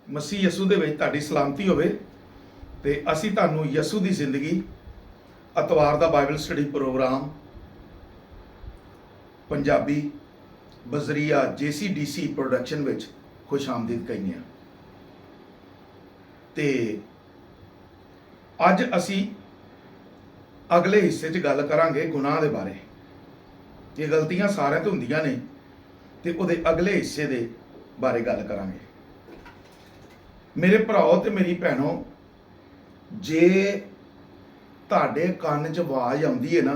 ਮਸੀਹ ਯਸੂ ਦੇ ਵਿੱਚ ਤੁਹਾਡੀ ਸਲਾਮਤੀ ਹੋਵੇ। ਤੇ ਅਸੀਂ ਤੁਹਾਨੂੰ ਯਸੂ ਦੀ ਜ਼ਿੰਦਗੀ ਅਤਵਾਰ ਦਾ ਬਾਈਬਲ ਸਟੱਡੀ ਪ੍ਰੋਗਰਾਮ ਪੰਜਾਬੀ ਬਜ਼ਰੀਆ JCDC ਪ੍ਰੋਡਕਸ਼ਨ ਵਿੱਚ ਖੁਸ਼ ਆਮਦੀਦ ਕਹਿੰਦੇ ਹਾਂ। ਤੇ ਅੱਜ ਅਸੀਂ ਅਗਲੇ ਹਿੱਸੇ 'ਚ ਗੱਲ ਕਰਾਂਗੇ ਗੁਨਾਹ ਦੇ ਬਾਰੇ। ਇਹ ਗਲਤੀਆਂ ਸਾਰਿਆਂ ਤੋਂ ਹੁੰਦੀਆਂ ਨੇ ਤੇ ਉਹਦੇ ਅਗਲੇ ਹਿੱਸੇ ਦੇ ਬਾਰੇ ਗੱਲ ਕਰਾਂਗੇ। ਮੇਰੇ ਭਰਾਓ ਤੇ ਮੇਰੀ ਭੈਣੋ, ਜੇ ਤੁਹਾਡੇ ਕੰਨ 'ਚ ਆਵਾਜ਼ ਆਉਂਦੀ ਹੈ ਨਾ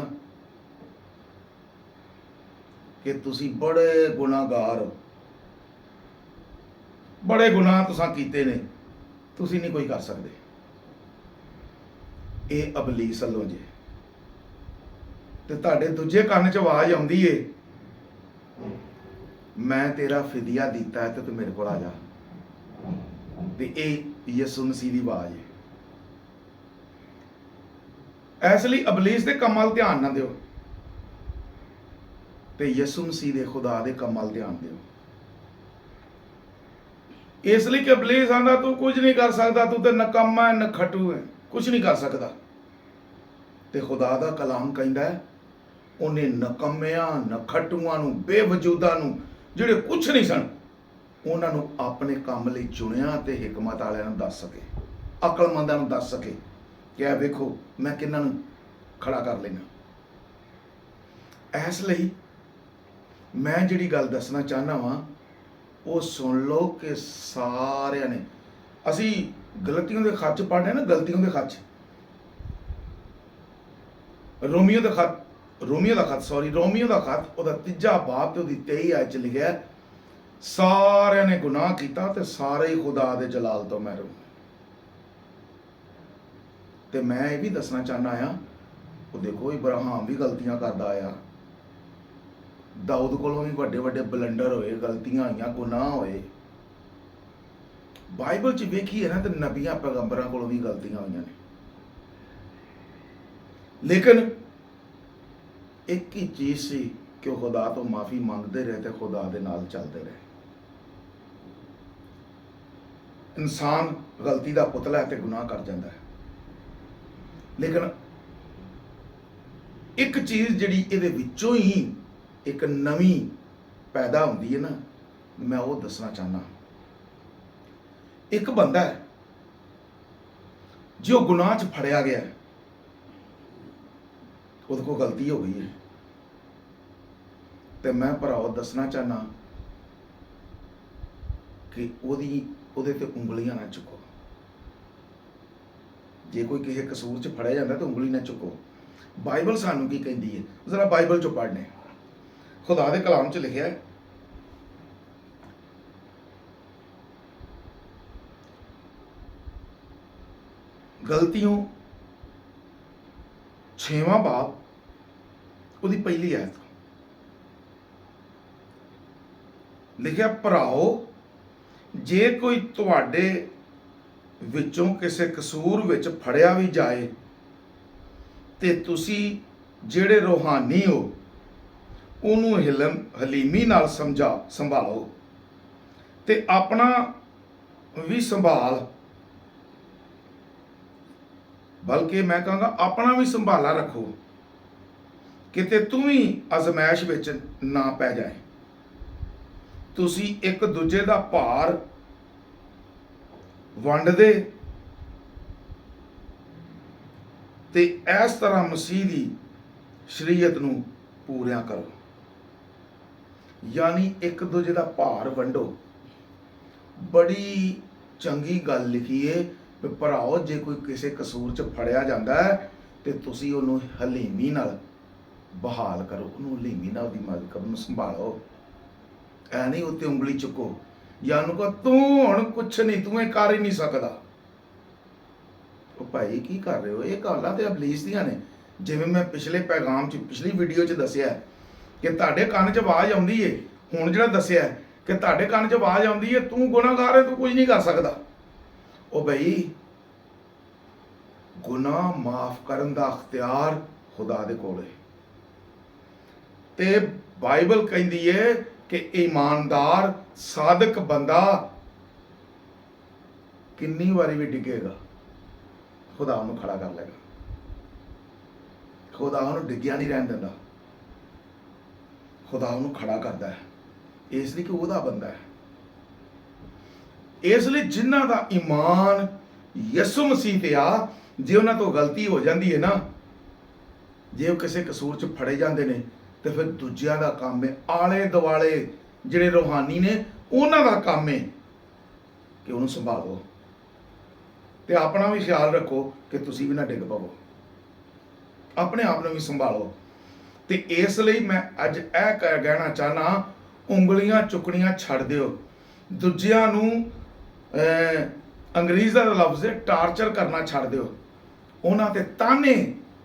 ਕਿ ਤੁਸੀਂ ਬੜੇ ਗੁਨਾਹਗਾਰ ਹੋ, ਬੜੇ ਗੁਨਾਹ ਤੁਸੀਂ ਕੀਤੇ ਨੇ, ਤੁਸੀਂ ਨਹੀਂ ਕੋਈ ਕਰ ਸਕਦੇ, ਇਹ ਅਬਲੀਸ ਵੱਲੋਂ ਜੇ। ਤੇ ਤੁਹਾਡੇ ਦੂਜੇ ਕੰਨ 'ਚ ਆਵਾਜ਼ ਆਉਂਦੀ ਏ, ਮੈਂ ਤੇਰਾ ਫਿਦਿਆ ਦਿੱਤਾ ਹੈ ਤੇ ਤੂੰ ਮੇਰੇ ਕੋਲ ਆ ਜਾ, ਤੇ ਇਹ ਯਿਸੂ ਮਸੀਹ ਦੀ ਆਵਾਜ਼ ਹੈ। ਇਸ ਲਈ ਅਬਲੀਸ ਦੇ ਕੰਮਾਂ ਵੱਲ ਧਿਆਨ ਨਾ ਦਿਓ ਤੇ ਯਿਸੂ ਮਸੀਹ ਦੇ ਖੁਦਾ ਦੇ ਕੰਮਾਂ ਵੱਲ ਧਿਆਨ ਦਿਓ। ਇਸ ਲਈ ਕਿ ਅਬਲੀਸ ਆਂਦਾ ਤੂੰ ਕੁਝ ਨਹੀਂ ਕਰ ਸਕਦਾ, ਤੂੰ ਤੇ ਨਕੰਮਾ ਹੈ, ਨਖਟੂ ਹੈ, ਕੁਝ ਨਹੀਂ ਕਰ ਸਕਦਾ। ਤੇ ਖੁਦਾ ਦਾ ਕਲਾਮ ਕਹਿੰਦਾ ਹੈ ਉਹਨੇ ਨਕੰਮਿਆਂ, ਨਖਟੂਆਂ ਨੂੰ, ਬੇਵਜੂਦਾਂ ਨੂੰ, ਜਿਹੜੇ ਕੁਝ ਨਹੀਂ ਸਨ, ਉਹਨਾਂ ਨੂੰ ਆਪਣੇ ਕੰਮ ਲਈ ਚੁਣਿਆ ਤੇ ਹਿਕਮਤ ਵਾਲਿਆਂ ਨੂੰ ਦੱਸ ਸਕੇ, ਅਕਲਮੰਦਾਂ ਨੂੰ ਦੱਸ ਸਕੇ ਕਿ ਇਹ ਵੇਖੋ ਮੈਂ ਕਿਹਨਾਂ ਨੂੰ ਖੜਾ ਕਰ ਲੈਣਾ। ਇਸ ਲਈ ਮੈਂ ਜਿਹੜੀ ਗੱਲ ਦੱਸਣਾ ਚਾਹੁੰਦਾ ਵਾਂ ਉਹ ਸੁਣ ਲਓ ਕਿ ਸਾਰਿਆਂ ਨੇ, ਅਸੀਂ ਗਲਤੀਆਂ ਦੇ ਖੱਚ ਪੜ੍ਹਦੇ ਨਾ, ਗਲਤੀਆਂ ਦੇ ਖੱਚ, ਰੋਮੀਓ ਦਾ ਖੱਤ ਉਹਦਾ 3 ਬਾਬ ਤੇ ਉਹਦੀ 23 ਆਇਤ 'ਚ ਲਿਖਿਆ ਸਾਰਿਆਂ ਨੇ ਗੁਨਾਹ ਕੀਤਾ ਤੇ ਸਾਰੇ ਹੀ ਖੁਦਾ ਦੇ ਜਲਾਲ ਤੋਂ ਮਹਿਰੂਮ। ਤੇ ਮੈਂ ਇਹ ਵੀ ਦੱਸਣਾ ਚਾਹੁੰਦਾ ਆ, ਉਹ ਦੇਖੋ ਇਬਰਾਹਿਮ ਵੀ ਗਲਤੀਆਂ ਕਰਦਾ ਆਇਆ, ਦਾਊਦ ਕੋਲੋਂ ਵੀ ਵੱਡੇ ਵੱਡੇ ਬਲੰਡਰ ਹੋਏ, ਗਲਤੀਆਂ ਹੋਈਆਂ, ਗੁਨਾਹ ਹੋਏ। ਬਾਈਬਲ 'ਚ ਵੇਖੀਏ ਨਾ ਤੇ ਨਬੀਆਂ ਪੈਗੰਬਰਾਂ ਕੋਲੋਂ ਵੀ ਗਲਤੀਆਂ ਹੋਈਆਂ ਨੇ, ਲੇਕਿਨ ਇੱਕ ਹੀ ਚੀਜ਼ ਸੀ ਕਿ ਉਹ ਖੁਦਾ ਤੋਂ ਮਾਫੀ ਮੰਗਦੇ ਰਹੇ ਤੇ ਖੁਦਾ ਦੇ ਨਾਲ ਚੱਲਦੇ ਰਹੇ। ਇਨਸਾਨ ਗਲਤੀ ਦਾ ਪੁਤਲਾ ਹੈ ਤੇ ਗੁਨਾਹ ਕਰ ਜਾਂਦਾ ਹੈ, ਲੇਕਿਨ ਇੱਕ ਚੀਜ਼ ਜਿਹੜੀ ਇਹਦੇ ਵਿੱਚੋਂ ਹੀ ਇੱਕ ਨਵੀਂ ਪੈਦਾ ਹੁੰਦੀ ਹੈ ਨਾ, ਮੈਂ ਉਹ ਦੱਸਣਾ ਚਾਹੁੰਦਾ। ਇੱਕ ਬੰਦਾ ਹੈ ਜੋ ਗੁਨਾਹ 'ਚ ਫੜਿਆ ਗਿਆ, ਉਹਦੇ ਕੋਲ ਗਲਤੀ ਹੋ ਗਈ ਹੈ, ਤੇ ਮੈਂ ਭਰਾਓ ਦੱਸਣਾ ਚਾਹੁੰਦਾ ਕਿ ਉਹਦੇ ਤੇ ਉਂਗਲੀਆਂ ਨਾ ਚੁੱਕੋ। ਜੇ ਕੋਈ ਕਿਸੇ ਕਸੂਰ 'ਚ ਫੜਿਆ ਜਾਂਦਾ ਤਾਂ ਉਂਗਲੀ ਨਾ ਚੁੱਕੋ। ਬਾਈਬਲ ਸਾਨੂੰ ਕੀ ਕਹਿੰਦੀ ਹੈ, ਜ਼ਰਾ ਬਾਈਬਲ 'ਚੋਂ ਪੜ੍ਹਨੇ। ਖੁਦਾ ਦੇ ਕਲਾਮ 'ਚ ਲਿਖਿਆ ਹੈ, ਗਲਤੀਆਂ 6ਵਾਂ ਬਾਬ ਉਹਦੀ ਪਹਿਲੀ ਆਇਤ ਲਿਖਿਆ, ਭਰਾਓ ਜੇ ਕੋਈ ਤੁਹਾਡੇ ਵਿੱਚੋਂ ਕਿਸੇ ਕਸੂਰ ਵਿੱਚ ਫੜਿਆ ਵੀ ਜਾਏ ਤੇ ਤੁਸੀਂ ਜਿਹੜੇ ਰੂਹਾਨੀ ਹੋ ਉਹਨੂੰ ਹਲੀਮੀ ਨਾਲ ਸੰਭਾਲੋ ਤੇ ਆਪਣਾ ਵੀ ਸੰਭਾਲ, ਬਲਕਿ ਮੈਂ ਕਹਾਂਗਾ ਆਪਣਾ ਵੀ ਸੰਭਾਲਾ ਰੱਖੋ, ਕਿਤੇ ਤੂੰ ਵੀ ਅਜ਼ਮਾਇਸ਼ ਵਿੱਚ ਨਾ ਪੈ ਜਾਏ। ਤੁਸੀਂ ਇੱਕ ਦੂਜੇ ਦਾ ਭਾਰ ਵੰਡਦੇ ਤੇ ਇਸ ਤਰ੍ਹਾਂ ਮਸੀਹ ਦੀ ਸ਼ਰੀਅਤ ਨੂੰ ਪੂਰਿਆ ਕਰੋ। ਯਾਨੀ ਇੱਕ ਦੂਜੇ ਦਾ ਭਾਰ ਵੰਡੋ। ਬੜੀ ਚੰਗੀ ਗੱਲ ਲਿਖੀ ਹੈ ਵੀ ਭਰਾਓ ਜੇ ਕੋਈ ਕਿਸੇ ਕਸੂਰ 'ਚ ਫੜਿਆ ਜਾਂਦਾ ਹੈ ਤੇ ਤੁਸੀਂ ਉਹਨੂੰ ਹਲੀਮੀ ਨਾਲ ਬਹਾਲ ਕਰੋ, ਉਹਨੂੰ ਹਲੀਮੀ ਨਾਲ ਉਹਦੀ ਮਦਦ ਕਰੋ, ਉਹਨੂੰ ਸੰਭਾਲੋ। ਐ ਨਹੀਂ ਉੱਤੇ ਉਂਗਲੀ ਚੁੱਕੋ ਜਾਂ ਉਹਨੂੰ ਕਹੋ ਤੂੰ ਹੁਣ ਕੁਛ ਨਹੀਂ, ਤੂੰ ਇਹ ਕਰ ਹੀ ਨਹੀਂ ਸਕਦਾ। ਉਹ ਭਾਈ ਕੀ ਕਰ ਰਹੇ ਹੋ? ਇਹ ਗੱਲਾਂ ਤੇ ਅਬਲੀਸ ਦੀਆਂ ਨੇ। ਜਿਵੇਂ ਮੈਂ ਪਿਛਲੇ ਪੈਗਾਮ 'ਚ, ਪਿਛਲੀ ਵੀਡੀਓ 'ਚ ਦੱਸਿਆ ਕਿ ਤੁਹਾਡੇ ਕੰਨ 'ਚ ਆਵਾਜ਼ ਆਉਂਦੀ ਏ, ਹੁਣ ਜਿਹੜਾ ਦੱਸਿਆ ਕਿ ਤੁਹਾਡੇ ਕੰਨ 'ਚ ਆਵਾਜ਼ ਆਉਂਦੀ ਏ ਤੂੰ ਗੁਨਾਹਗਾਰ ਹੈ, ਤੂੰ ਕੁਝ ਨਹੀਂ ਕਰ ਸਕਦਾ। ਉਹ ਭਾਈ ਗੁਨਾਹ ਮਾਫ ਕਰਨ ਦਾ ਅਖਤਿਆਰ ਖੁਦਾ ਦੇ ਕੋਲ ਹੈ। ਤੇ ਬਾਈਬਲ ਕਹਿੰਦੀ ਏ ਕਿ ਈਮਾਨਦਾਰ ਸਾਦਕ ਬੰਦਾ ਕਿੰਨੀ ਵਾਰੀ ਵੀ ਡਿੱਗੇਗਾ, ਖੁਦਾ ਉਹਨੂੰ ਖੜਾ ਕਰ ਲੇਗਾ। ਖੁਦਾ ਉਹਨੂੰ ਡਿੱਗਿਆ ਨਹੀਂ ਰਹਿਣ ਦਿੰਦਾ, ਖੁਦਾ ਉਹਨੂੰ ਖੜਾ ਕਰਦਾ ਹੈ, ਇਸ ਲਈ ਕਿ ਉਹਦਾ ਬੰਦਾ ਹੈ। ਇਸ ਲਈ ਜਿਨ੍ਹਾਂ ਦਾ ਈਮਾਨ ਯਿਸੂ ਮਸੀਹ ਤੇ ਆ, ਜੇ ਉਹਨਾਂ ਤੋਂ ਗਲਤੀ ਹੋ ਜਾਂਦੀ ਹੈ ਨਾ, ਜੇ ਉਹ ਕਿਸੇ ਕਸੂਰ 'ਚ ਫੜੇ ਜਾਂਦੇ ਨੇ, ਤੇ ਫਿਰ ਦੂਜਿਆਂ ਦਾ ਕੰਮ ਹੈ, ਆਲੇ ਦੁਆਲੇ ਜਿਹੜੇ ਰੂਹਾਨੀ ਨੇ ਉਹਨਾਂ ਦਾ ਕੰਮ ਹੈ ਕਿ ਉਹਨੂੰ ਸੰਭਾਲੋ ਤੇ ਆਪਣਾ ਵੀ ਖਿਆਲ ਰੱਖੋ ਕਿ ਤੁਸੀਂ ਵੀ ਨਾ ਡਿੱਗ ਪਵੋ, ਆਪਣੇ ਆਪ ਨੂੰ ਵੀ ਸੰਭਾਲੋ। ਤੇ ਇਸ ਲਈ ਮੈਂ ਅੱਜ ਇਹ ਕਹਿਣਾ ਚਾਹਨਾ, ਉਂਗਲੀਆਂ ਚੁੱਕਣੀਆਂ ਛੱਡ ਦਿਓ, ਦੂਜਿਆਂ ਨੂੰ ਅੰਗਰੇਜ਼ੀ ਦਾ ਲਫ਼ਜ਼ ਹੈ ਟਾਰਚਰ ਕਰਨਾ ਛੱਡ ਦਿਓ, ਉਹਨਾਂ ਤੇ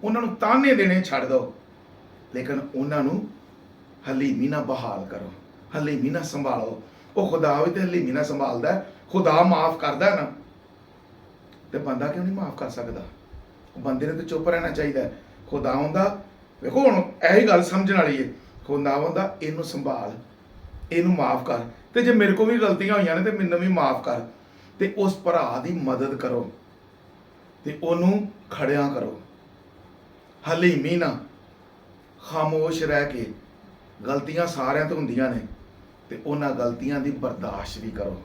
ਉਹਨਾਂ ਨੂੰ ਤਾਨੇ ਦੇਣੇ ਛੱਡ ਦਿਓ, ਲੇਕਿਨ ਉਹਨਾਂ ਨੂੰ ਹਲੀਮੀ ਨਾਲ ਬਹਾਲ ਕਰੋ, ਹਲੀਮੀ ਨਾਲ ਸੰਭਾਲੋ। ਉਹ ਖੁਦਾ ਵੀ ਤੇ ਹਲੀਮੀ ਨਾਲ ਸੰਭਾਲਦਾ, ਖੁਦਾ ਮਾਫ ਕਰਦਾ ਨਾ, ਤੇ ਬੰਦਾ ਕਿਉਂ ਨਹੀਂ ਮਾਫ ਕਰ ਸਕਦਾ? ਬੰਦੇ ਨੇ ਤਾਂ ਚੁੱਪ ਰਹਿਣਾ ਚਾਹੀਦਾ। ਖੁਦਾ ਹੁੰਦਾ, ਵੇਖੋ ਹੁਣ ਇਹੀ ਗੱਲ ਸਮਝਣ ਵਾਲੀ ਹੈ, ਖੁਦਾ ਹੁੰਦਾ ਇਹਨੂੰ ਸੰਭਾਲ, ਇਹਨੂੰ ਮਾਫ ਕਰ, ਤੇ ਜੇ ਮੇਰੇ ਕੋਲ ਵੀ ਗਲਤੀਆਂ ਹੋਈਆਂ ਨੇ ਤੇ ਮੈਨੂੰ ਵੀ ਮਾਫ ਕਰ, ਤੇ ਉਸ ਭਰਾ ਦੀ ਮਦਦ ਕਰੋ ਤੇ ਉਹਨੂੰ ਖੜਿਆ ਕਰੋ, ਹਲੀਮੀ ਨਾਲ, ਖਾਮੋਸ਼ ਰਹਿ ਕੇ। ਗਲਤੀਆਂ ਸਾਰਿਆਂ ਤੋਂ ਹੁੰਦੀਆਂ ਨੇ, ਤੇ ਉਹਨਾਂ ਗਲਤੀਆਂ ਦੀ ਬਰਦਾਸ਼ਤ ਵੀ ਕਰੋ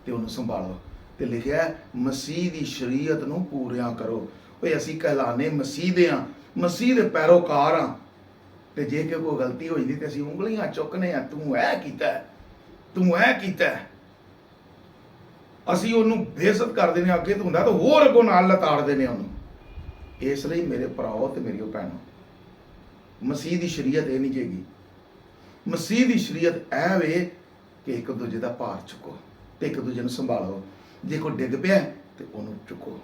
ਤੇ ਉਹਨੂੰ ਸੰਭਾਲੋ। ਤੇ ਲਿਖਿਆ ਮਸੀਹ ਦੀ ਸ਼ਰੀਅਤ ਨੂੰ ਪੂਰਿਆਂ ਕਰੋ। ਓਏ ਅਸੀਂ ਕਹਿਲਾਨੇ ਮਸੀਹ ਦੇ ਆ, ਮਸੀਹ ਦੇ ਪੈਰੋਕਾਰ ਆ, ਤੇ ਜੇ ਕਿ ਕੋਈ ਗਲਤੀ ਹੋ ਜਾਂਦੀ ਤੇ ਅਸੀਂ ਉਂਗਲੀਆਂ ਚੁੱਕਨੇ ਆ, ਤੂੰ ਇਹ ਕੀਤਾ, ਤੂੰ ਇਹ ਕੀਤਾ, ਅਸੀਂ ਉਹਨੂੰ ਬੇਇੱਜ਼ਤ ਕਰ ਦਿੰਦੇ ਅੱਗੇ ਤੋਂ ਹੁੰਦਾ ਤਾਂ ਹੋਰ ਅੱਗੋਂ ਨਾਲ ਲਤਾੜਦੇ ਨੇ ਉਹਨੂੰ। ਇਸ ਲਈ ਮੇਰੇ ਭਰਾਓ ਤੇ ਮੇਰੀਓ ਭੈਣੋ, ਮਸੀਹ ਦੀ ਸ਼ਰੀਅਤ ਇਹ ਨਹੀਂ ਜੇਗੀ। ਮਸੀਹ ਦੀ ਸ਼ਰੀਅਤ ਇਹ ਵੇ ਕਿ ਇੱਕ ਦੂਜੇ ਦਾ ਭਾਰ ਚੁੱਕੋ ਤੇ ਇੱਕ ਦੂਜੇ ਨੂੰ ਸੰਭਾਲੋ। ਜੇ ਕੋਈ ਡਿੱਗ ਪਿਆ ਤੇ ਉਹਨੂੰ ਚੁੱਕੋ,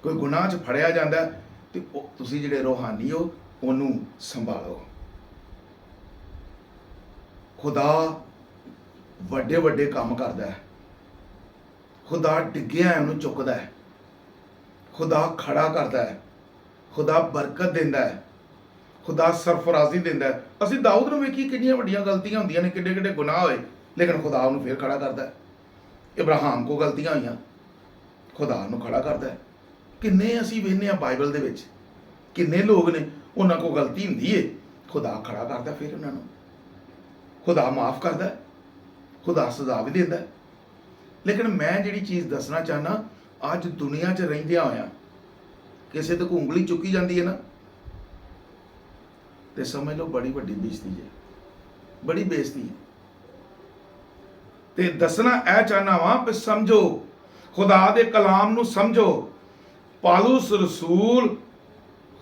ਕੋਈ ਗੁਨਾਹ 'ਚ ਫੜਿਆ ਜਾਂਦਾ ਤੇ ਤੁਸੀਂ ਜਿਹੜੇ ਰੂਹਾਨੀ ਹੋ ਉਹਨੂੰ ਸੰਭਾਲੋ। ਖੁਦਾ ਵੱਡੇ ਵੱਡੇ ਕੰਮ ਕਰਦਾ ਹੈ, ਖੁਦਾ ਡਿੱਗਿਆ ਉਹਨੂੰ ਚੁੱਕਦਾ ਹੈ, ਖੁਦਾ ਖੜਾ ਕਰਦਾ ਹੈ, ਖੁਦਾ ਬਰਕਤ ਦਿੰਦਾ ਹੈ, ਖੁਦਾ ਸਰਫਰਾਜ਼ੀ ਦਿੰਦਾ ਹੈ। ਅਸੀਂ ਦਾਊਦ ਨੂੰ ਵੇਖੀ ਕਿੰਨੀਆਂ ਵੱਡੀਆਂ ਗਲਤੀਆਂ ਹੁੰਦੀਆਂ ਨੇ, ਕਿੱਡੇ ਕਿੱਡੇ ਗੁਨਾਹ ਹੋਏ, ਲੇਕਿਨ ਖੁਦਾ ਉਹਨੂੰ ਫਿਰ ਖੜਾ ਕਰਦਾ ਹੈ। ਇਬਰਾਹਿਮ ਕੋ ਗਲਤੀਆਂ ਹੋਈਆਂ, ਖੁਦਾ ਨੂੰ ਖੜਾ ਕਰਦਾ ਹੈ। ਕਿੰਨੇ ਅਸੀਂ ਵੇਖਦੇ ਹਾਂ ਬਾਈਬਲ ਦੇ ਵਿੱਚ, ਕਿੰਨੇ ਲੋਕ ਨੇ ਉਹਨਾਂ ਕੋਲ ਗਲਤੀ ਹੁੰਦੀ ਹੈ, ਖੁਦਾ ਖੜਾ ਕਰਦਾ, ਫਿਰ ਉਹਨਾਂ ਨੂੰ ਖੁਦਾ ਮਾਫ ਕਰਦਾ, ਖੁਦਾ ਸਜ਼ਾ ਵੀ ਦਿੰਦਾ। ਲੇਕਿਨ ਮੈਂ ਜਿਹੜੀ ਚੀਜ਼ ਦੱਸਣਾ ਚਾਹੁੰਦਾ, ਅੱਜ ਦੁਨੀਆ 'ਚ ਰਹਿੰਦਿਆਂ ਹੋਇਆਂ ਕਿਸੇ ਤੇ ਕੋਈ ਉਂਗਲੀ ਚੁੱਕੀ ਜਾਂਦੀ ਹੈ ਨਾ, ਤੇ ਸਮਝ ਲਓ ਬੜੀ ਵੱਡੀ ਬੇਇੱਜ਼ਤੀ ਹੈ, ਬੜੀ ਬੇਇੱਜ਼ਤੀ ਹੈ। ਤੇ ਦੱਸਣਾ ਇਹ ਚਾਹਨਾ ਵਾਂ ਕਿ ਸਮਝੋ, ਖੁਦਾ ਦੇ ਕਲਾਮ ਨੂੰ ਸਮਝੋ। ਪਾਲੂਸ ਰਸੂਲ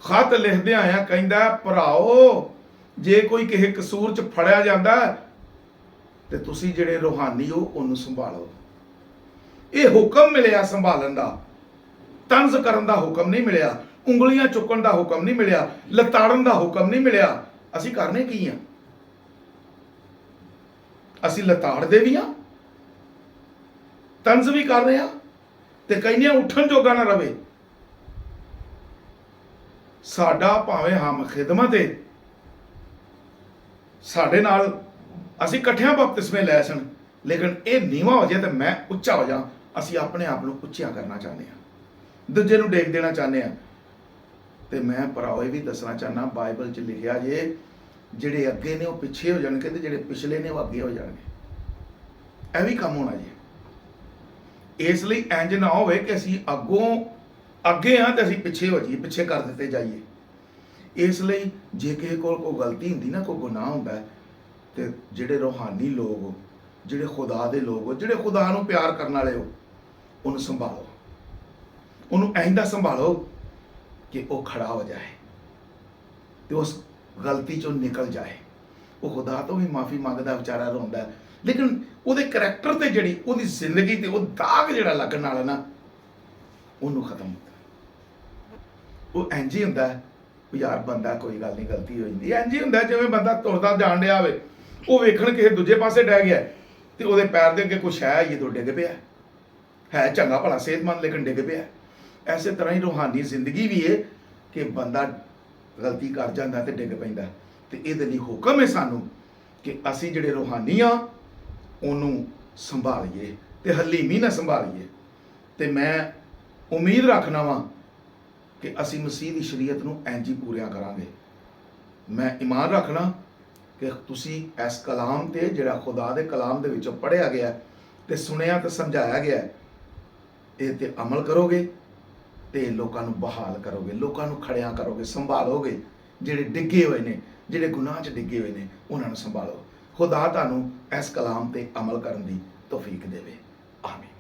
ਖਤ ਲਿਖਦੇ ਆਇਆ ਕਹਿੰਦਾ, ਭਰਾਓ ਜੇ ਕੋਈ ਕਿਸੇ ਕਸੂਰ 'ਚ ਫੜਿਆ ਜਾਂਦਾ ਤੇ ਤੁਸੀਂ ਜਿਹੜੇ ਰੂਹਾਨੀ ਹੋ ਉਹਨੂੰ ਸੰਭਾਲੋ। ਇਹ ਹੁਕਮ ਮਿਲਿਆ ਸੰਭਾਲਣ ਦਾ, ਤੰਜ਼ ਕਰਨ ਦਾ ਹੁਕਮ ਨਹੀਂ ਮਿਲਿਆ, ਉਂਗਲੀਆਂ ਚੁੱਕਣ ਦਾ ਹੁਕਮ ਨਹੀਂ ਮਿਲਿਆ, ਲਤਾੜਨ ਦਾ ਹੁਕਮ ਨਹੀਂ ਮਿਲਿਆ। ਅਸੀਂ ਕਰਨੇ ਕੀ ਆ? ਅਸੀਂ ਲਤਾੜਦੇ ਵੀ ਆ, ਤੰਜ਼ ਵੀ ਕਰ ਰਹੇ ਆ, ਤੇ ਕਹਿੰਦੇ ਉੱਠਣ ਜੋਗਾ ਨਾ ਰਵੇ। ਸਾਡਾ ਭਾਵੇਂ ਹਮ ਖਿਦਮਤ ਹੈ, ਸਾਡੇ ਨਾਲ ਅਸੀਂ ਇਕੱਠਿਆਂ ਬਪਤਿਸਮੇ ਲੈ ਸਨ, ਲੇਕਿਨ ਇਹ ਨੀਵਾਂ ਹੋ ਜਾਏ ਤੇ ਮੈਂ ਉੱਚਾ ਹੋ ਜਾ। ਅਸੀਂ ਆਪਣੇ ਆਪ ਨੂੰ ਉੱਚਿਆ ਕਰਨਾ ਚਾਹੁੰਦੇ ਹਾਂ, ਦੂਜੇ ਨੂੰ ਡੇਕ ਦੇਣਾ ਚਾਹੁੰਦੇ ਹਾਂ। ਤੇ ਮੈਂ ਭਰਾਓ ਇਹ ਵੀ ਦੱਸਣਾ ਚਾਹੁੰਦਾ, ਬਾਈਬਲ 'ਚ ਲਿਖਿਆ ਜੇ ਜਿਹੜੇ ਅੱਗੇ ਨੇ ਉਹ ਪਿੱਛੇ ਹੋ ਜਾਣਗੇ ਤੇ ਜਿਹੜੇ ਪਿਛਲੇ ਨੇ ਉਹ ਅੱਗੇ ਹੋ ਜਾਣਗੇ। ਇਹ ਵੀ ਕੰਮ ਹੋਣਾ ਜੀ। ਇਸ ਲਈ ਇੰਜ ਨਾ ਹੋਵੇ ਕਿ ਅਸੀਂ ਅੱਗੇ ਹਾਂ ਤੇ ਅਸੀਂ ਪਿੱਛੇ ਹੋ ਜਾਈਏ, ਪਿੱਛੇ ਕਰ ਦਿੱਤੇ ਜਾਈਏ। ਇਸ ਲਈ ਜੇ ਕਿਸੇ ਕੋਲ ਕੋਈ ਗਲਤੀ ਹੁੰਦੀ ਨਾ, ਕੋਈ ਗੁਨਾਹ ਹੁੰਦਾ, ਤੇ ਜਿਹੜੇ ਰੂਹਾਨੀ ਲੋਕ ਹੋ, ਜਿਹੜੇ ਖੁਦਾ ਦੇ ਲੋਕ ਹੋ, ਜਿਹੜੇ ਖੁਦਾ ਨੂੰ ਪਿਆਰ ਕਰਨ ਵਾਲੇ ਹੋ, ਉਹਨੂੰ ਸੰਭਾਲੋ, ਉਹਨੂੰ ਐਂਦਾ ਸੰਭਾਲੋ ਕਿ ਉਹ ਖੜਾ ਹੋ ਜਾਏ ਤੇ ਉਸ ਗਲਤੀ 'ਚੋਂ ਨਿਕਲ ਜਾਏ। ਉਹ ਖੁਦਾ ਤੋਂ ਵੀ ਮਾਫੀ ਮੰਗਦਾ, ਵਿਚਾਰਾ ਰੋਂਦਾ, ਲੇਕਿਨ ਉਹਦੇ ਕਰੈਕਟਰ ਤੇ ਜਿਹੜੀ ਉਹਦੀ ਜ਼ਿੰਦਗੀ ਤੇ ਉਹ ਦਾਗ ਜਿਹੜਾ ਲੱਗਣ ਵਾਲਾ ਨਾ, ਉਹਨੂੰ ਖਤਮ ਹੁੰਦਾ। ਉਹ ਇੰਝ ਹੀ ਹੁੰਦਾ ਯਾਰ, ਬੰਦਾ ਕੋਈ ਗੱਲ ਨਹੀਂ, ਗਲਤੀ ਹੋ ਜਾਂਦੀ, ਇੰਝ ਹੀ ਹੁੰਦਾ ਜਿਵੇਂ ਬੰਦਾ ਤੁਰਦਾ ਜਾਣ ਡਿਆ ਹੋਵੇ, ਉਹ ਵੇਖਣ ਕਿਸੇ ਦੂਜੇ ਪਾਸੇ ਡਹਿ ਗਿਆ ਤੇ ਉਹਦੇ ਪੈਰ ਦੇ ਅੱਗੇ ਕੁਛ ਹੈ, ਇਹ ਤੋਂ ਡਿੱਗ ਪਿਆ, ਹੈ ਚੰਗਾ ਭਲਾ ਸਿਹਤਮੰਦ, ਲੇਕਿਨ ਡਿੱਗ ਪਿਆ। ਐਸੇ ਤਰ੍ਹਾਂ ਹੀ ਰੂਹਾਨੀ ਜ਼ਿੰਦਗੀ ਵੀ ਹੈ ਕਿ ਬੰਦਾ ਗਲਤੀ ਕਰ ਜਾਂਦਾ ਤੇ ਡਿੱਗ ਪੈਂਦਾ। ਤੇ ਇਹਦੇ ਲਈ ਹੁਕਮ ਹੈ ਸਾਨੂੰ ਕਿ ਅਸੀਂ ਜਿਹੜੇ ਰੂਹਾਨੀ ਆ ਉਹਨੂੰ ਸੰਭਾਲੀਏ ਤੇ ਹਲੀਮੀ ਨਾਲ ਸੰਭਾਲੀਏ। ਤੇ ਮੈਂ ਉਮੀਦ ਰੱਖਣਾ ਵਾਂ ਕਿ ਅਸੀਂ ਮਸੀਹ ਦੀ ਸ਼ਰੀਅਤ ਨੂੰ ਇੰਝ ਹੀ ਪੂਰਿਆ ਕਰਾਂਗੇ। ਮੈਂ ਈਮਾਨ ਰੱਖਣਾ ਕਿ ਤੁਸੀਂ ਇਸ ਕਲਾਮ ਤੇ, ਜਿਹੜਾ ਖੁਦਾ ਦੇ ਕਲਾਮ ਦੇ ਵਿੱਚੋਂ ਪੜ੍ਹਿਆ ਗਿਆ ਤੇ ਸੁਣਿਆ ਤੇ ਸਮਝਾਇਆ ਗਿਆ, ਇਹ ਤੇ ਅਮਲ ਕਰੋਗੇ ਤੇ ਲੋਕਾਂ ਨੂੰ ਬਹਾਲ ਕਰੋਗੇ, ਲੋਕਾਂ ਨੂੰ ਖੜਿਆਂ ਕਰੋਗੇ, ਸੰਭਾਲੋਗੇ। ਜਿਹੜੇ ਡਿੱਗੇ ਹੋਏ ਨੇ, ਜਿਹੜੇ ਗੁਨਾਹ 'ਚ ਡਿੱਗੇ ਹੋਏ ਨੇ, ਉਹਨਾਂ ਨੂੰ ਸੰਭਾਲੋ। ਖੁਦਾ ਤੁਹਾਨੂੰ ਇਸ ਕਲਾਮ ਤੇ ਅਮਲ ਕਰਨ ਦੀ ਤੌਫੀਕ ਦੇਵੇ। ਆਮੀਨ।